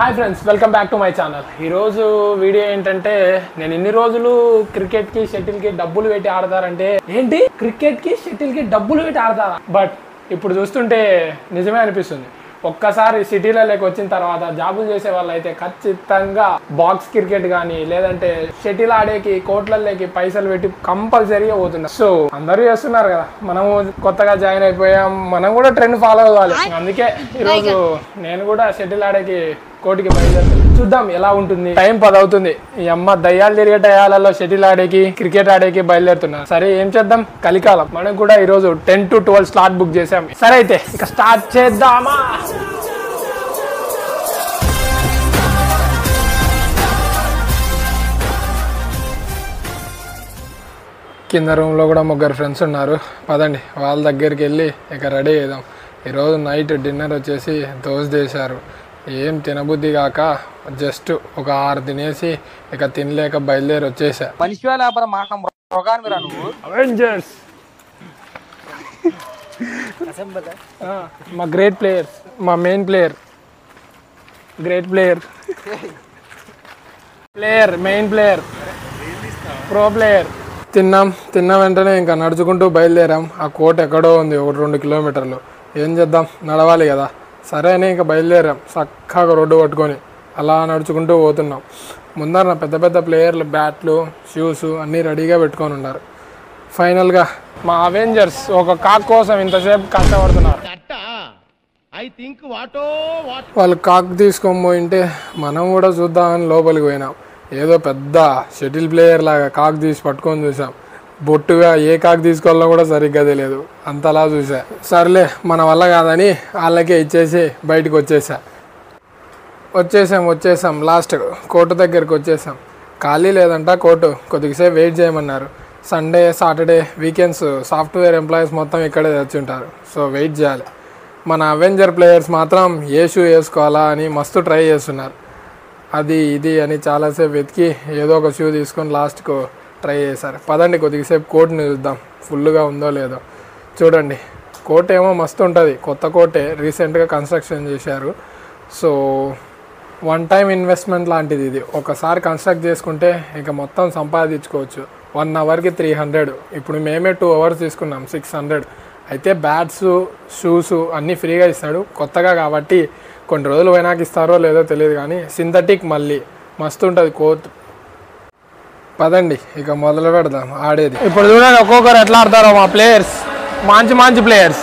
Hi friends, welcome back to my channel. ఈరోజు video ఏంటంటే, నేను ఇన్ని రోజులు క్రికెట్కి షటిల్కి డబ్బులు పెట్టి ఆడతారంటే ఏంటి, క్రికెట్కి షటిల్కి డబ్బులు పెట్టి ఆడతారా? బట్ ఇప్పుడు చూస్తుంటే నిజమే అనిపిస్తుంది. ఒక్కసారి సిటీలలోకి వచ్చిన తర్వాత జాబులు చేసే వాళ్ళు అయితే ఖచ్చితంగా బాక్స్ క్రికెట్ కానీ లేదంటే షటిల్ ఆడేకి కోట్లలోకి పైసలు పెట్టి కంపల్సరీగా పోతున్నారు. సో అందరూ చేస్తున్నారు కదా, మనము కొత్తగా జాయిన్ అయిపోయాం, మనం కూడా ట్రెండ్ ఫాలో అవ్వాలి. అందుకే ఈరోజు నేను కూడా షటిల్ ఆడేకి కోటికి బయలుదేరుతాను. చూద్దాం ఎలా ఉంటుంది. టైం 10 అవుతుంది. ఈ అమ్మ దయ్యాలు తిరిగే టయాలలో షటిల్ ఆడేకి క్రికెట్ ఆడేకి బయలుదేరుతున్నా. సరే ఏం చేద్దాం, కలికాలం. మనం కూడా ఈరోజు 10 to 12 స్లాట్ బుక్ చేసాం. సరే అయితే ఇక స్టార్ట్ చేద్దామా. కింద రూమ్లో కూడా ముగ్గురు ఫ్రెండ్స్ ఉన్నారు. పదండి వాళ్ళ దగ్గరికి వెళ్ళి ఇక రెడీ అవుదాం. ఈరోజు నైట్ డిన్నర్ వచ్చేసి దోశ చేశారు. ఏం తినబుద్ధి కాక జస్ట్ ఒక 6 తినేసి ఇక తినలేక బయలుదేరి వచ్చేసా. అవెంజర్స్ మా గ్రేట్ ప్లేయర్స్, మా main player, great player, main player, pro player. తిన్న వెంటనే ఇంకా నడుచుకుంటూ బయలుదేరాం. ఆ కోట ఎక్కడో ఉంది, 1-2 కిలోమీటర్లు. ఏం చేద్దాం, నడవాలి కదా. సరే అని ఇంకా బయలుదేరాం. చక్కగా రోడ్డు పట్టుకొని అలా నడుచుకుంటూ పోతున్నాం. ముందర పెద్ద పెద్ద ప్లేయర్లు బ్యాట్లు, షూస్ అన్నీ రెడీగా పెట్టుకొని ఉన్నారు. ఫైనల్గా మా అవెంజర్స్ ఒక కాక్ కోసం ఇంతసేపు కష్టపడుతున్నారు. వాళ్ళు కాక్ తీసుకొని పోయింటే మనం కూడా చూద్దామని లోపలికి పోయినాం. ఏదో పెద్ద షటిల్ ప్లేయర్ లాగా కాక్ తీసి పట్టుకొని చూసాం. బొట్టుగా ఏ కాకు తీసుకోవాలో కూడా సరిగ్గా తెలియదు, అంతలా చూసా. సర్లే మన వల్ల కాదని వాళ్ళకే ఇచ్చేసి బయటకు వచ్చేసాం. లాస్ట్ కోర్టు దగ్గరికి వచ్చేసాం. ఖాళీ లేదంట కోర్టు, కొద్దిసేపు వెయిట్ చేయమన్నారు. Sunday, Saturday, weekends software employees మొత్తం ఇక్కడే తెచ్చి ఉంటారు. సో వెయిట్ చేయాలి. మన అవెంజర్ ప్లేయర్స్ మాత్రం ఏ షూ వేసుకోవాలా అని మస్తు ట్రై చేస్తున్నారు. అది ఇది అని చాలాసేపు వెతికి ఏదో ఒక షూ తీసుకొని లాస్ట్కు ట్రై చేశారు. పదండి కొద్దిసేపు కోర్టుని చూద్దాం, ఫుల్గా ఉందో లేదో. చూడండి, కోర్టు ఏమో మస్తు ఉంటుంది, కొత్త కోర్టే, రీసెంట్గా కన్స్ట్రక్షన్ చేశారు. సో 1 టైం ఇన్వెస్ట్మెంట్ లాంటిది ఇది. ఒకసారి కన్స్ట్రక్ట్ చేసుకుంటే ఇక మొత్తం సంపాదించుకోవచ్చు. 1 అవర్కి 300. ఇప్పుడు మేమే 2 అవర్స్ తీసుకున్నాం, 600. అయితే బ్యాట్స్, షూస్ అన్నీ ఫ్రీగా ఇస్తాడు. కొత్తగా కాబట్టి కొన్ని రోజులు పోయినాక ఇస్తారో లేదో తెలియదు, కానీ సింథటిక్ మళ్ళీ మస్తు ఉంటుంది కోర్టు. పదండి ఇక మొదలు పెడదాం ఆడేది. ఇప్పుడు చూడండి ఒక్కొక్కరు ఎట్లా ఆడతారో మా ప్లేయర్స్, మంచి ప్లేయర్స్.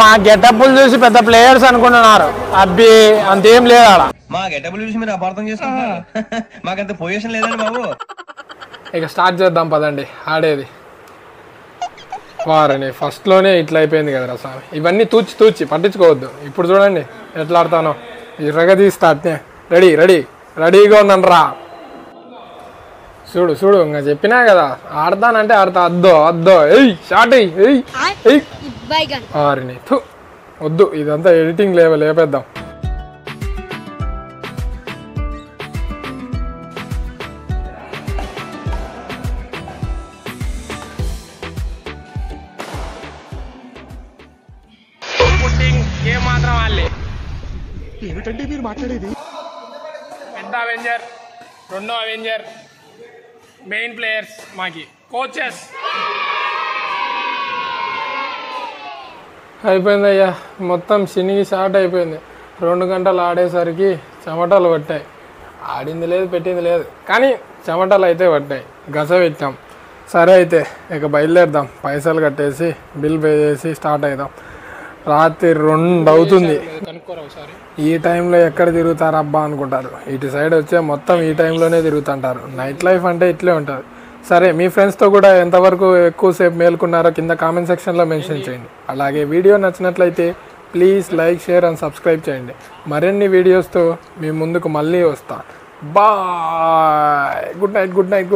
మా గెటప్లు చూసి పెద్ద ప్లేయర్స్ అనుకుంటున్నారు. అబ్బి అంతేం లేదు ఆడ. మా గెటప్లు చూసి మీరు అపార్థం చేసుకుంటున్నారు. మాకంత పొజిషన్ లేదండి బాబు. ఇక స్టార్ట్ చేద్దాం పదండి ఆడేది. వారని ఫస్ట్లోనే ఇట్లా అయిపోయింది కదరా స్వామి. ఇవన్నీ తూచి పట్టించుకోవద్దు. ఇప్పుడు చూడండి ఎట్లా ఆడతానో, ఇరగ తీస్తానే. రెడీగా ఉన్నాను రా. చూడు ఇంకా చెప్పినా కదా, ఆడతానంటే ఆడతా. అద్దో షార్ట్ ఆరిని వద్దు, ఇదంతా ఎడిటింగ్ లేపేద్దాం. మాత్రం వాళ్ళే ఏమిటంటే మీరు మాట్లాడేది. పెద్ద అవెంజర్, రెండో అవెంజర్, మెయిన్ ప్లేయర్స్, మాకి కోచెస్. అయిపోయిందయ్యా, మొత్తం సినిగి షార్ట్ అయిపోయింది. 2 గంటలు ఆడేసరికి చెమటలు పట్టాయి. ఆడింది లేదు, పెట్టింది లేదు, కానీ చెమటలు అయితే పట్టాయి. గస పెట్టాం. సరే అయితే ఇక బయలుదేరదాం. పైసలు కట్టేసి బిల్ పే చేసి స్టార్ట్ అవుదాం. రాత్రి 2 అవుతుంది. ఈ టైంలో ఎక్కడ తిరుగుతారబ్బా అనుకుంటారు. ఇటు సైడ్ వచ్చే మొత్తం ఈ టైంలోనే తిరుగుతుంటారు. నైట్ లైఫ్ అంటే ఇట్లే ఉంటుంది. సరే మీ ఫ్రెండ్స్తో కూడా ఎంతవరకు ఎక్కువసేపు మేల్కొన్నారో కింద కామెంట్ సెక్షన్లో మెన్షన్ చేయండి. అలాగే వీడియో నచ్చినట్లయితే please like, share and subscribe చేయండి. మరిన్ని వీడియోస్తో మీ ముందుకు మళ్ళీ వస్తా. Bye, good night.